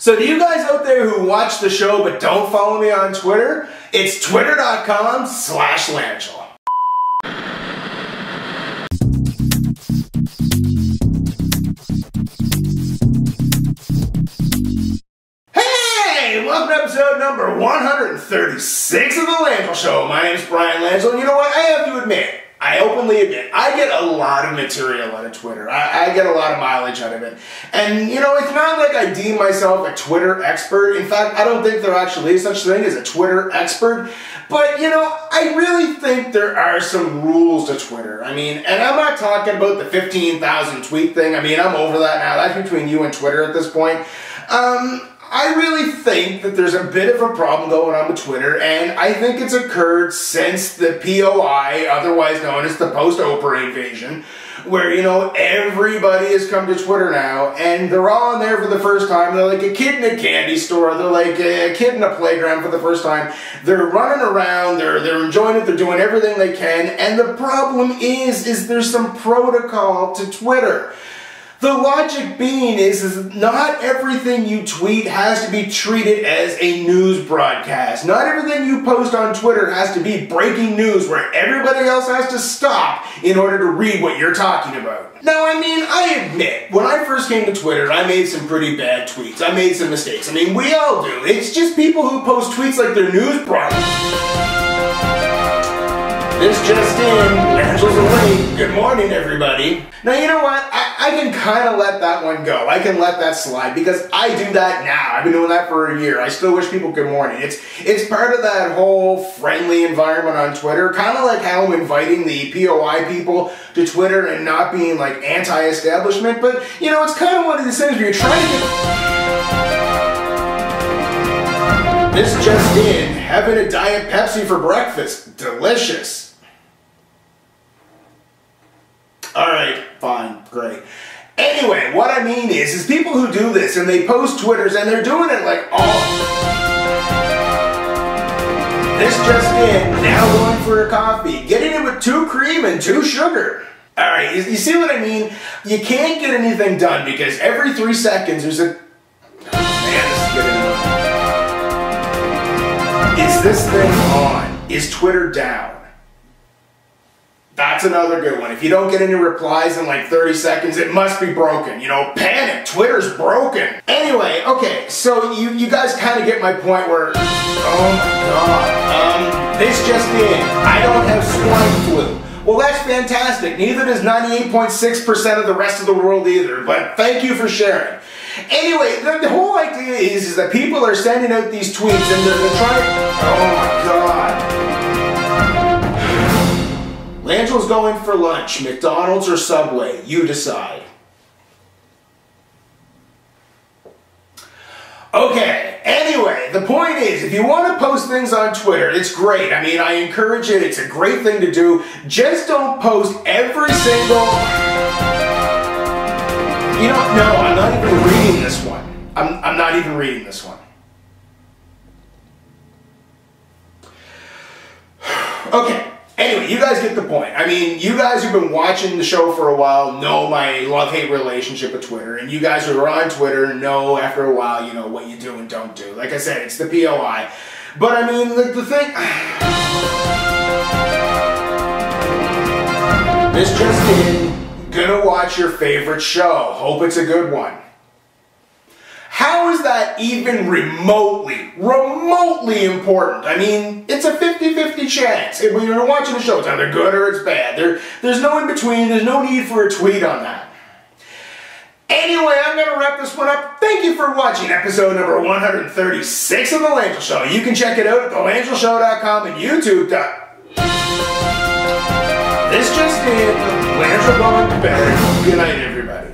So to you guys out there who watch the show but don't follow me on Twitter, it's twitter.com/Langille. Hey, welcome to episode number 136 of the Langille Show. My name is Brian Langille, and you know what? I have to admit, I openly admit, I get a lot of material out of Twitter. I get a lot of mileage out of it. And, you know, it's not like I deem myself a Twitter expert. In fact, I don't think there actually is such thing as a Twitter expert. But, you know, I really think there are some rules to Twitter. I mean, and I'm not talking about the 15,000 tweet thing. I mean, I'm over that now. That's between you and Twitter at this point. I really think that there's a bit of a problem going on with Twitter, and I think it's occurred since the POI, otherwise known as the post-Oprah invasion, where, you know, everybody has come to Twitter now, and they're all in there for the first time. They're like a kid in a candy store. They're like a kid in a playground for the first time. They're running around. They're enjoying it. They're doing everything they can, and the problem is there's some protocol to Twitter. The logic being is not everything you tweet has to be treated as a news broadcast. Not everything you post on Twitter has to be breaking news where everybody else has to stop in order to read what you're talking about. Now, I mean, I admit, when I first came to Twitter, I made some pretty bad tweets. I made some mistakes. I mean, we all do. It's just people who post tweets like they're news broadcasts. This just in, Langille's awake. Good morning, everybody. Now, you know what? I can kind of let that one go. I can let that slide because I do that now. I've been doing that for a year. I still wish people good morning. It's part of that whole friendly environment on Twitter. Kind of like how I'm inviting the POI people to Twitter and not being like anti-establishment. But, you know, it's kind of one of these things where you're trying to get... This just in, having a Diet Pepsi for breakfast. Delicious. Alright, fine, great. Anyway, what I mean is people who do this and they post Twitters and they're doing it like all... This just in, now going for a coffee. Getting it with 2 cream and 2 sugar. Alright, you see what I mean? You can't get anything done because every 3 seconds there's a... Oh, man, this is getting annoying. Is this thing on? Is Twitter down? That's another good one. If you don't get any replies in like 30 seconds, it must be broken. You know, panic. Twitter's broken. Anyway, okay, so you guys kind of get my point where, oh my god, this just in, I don't have swine flu. Well, that's fantastic. Neither does 98.6% of the rest of the world either, but thank you for sharing. Anyway, the whole idea is that people are sending out these tweets and they're trying to, oh my god. Langille's going for lunch. McDonald's or Subway? You decide. Okay, anyway, the point is, if you want to post things on Twitter, it's great. I mean, I encourage it. It's a great thing to do. Just don't post every single... You know, no, I'm not even reading this one. I'm not even reading this one. Okay. Anyway, you guys get the point. I mean, you guys who've been watching the show for a while know my love-hate relationship with Twitter. And you guys who are on Twitter know after a while, you know, what you do and don't do. Like I said, it's the POI. But I mean, like the thing... This just in. Gonna watch your favorite show. Hope it's a good one. How is that even remotely important? I mean, it's a 50-50 chance. When you're watching a show, it's either good or it's bad. There's no in-between. There's no need for a tweet on that. Anyway, I'm going to wrap this one up. Thank you for watching episode number 136 of The Langille Show. You can check it out at thelangilleshow.com and YouTube. This just in. Langille going to bed. Good night, everybody.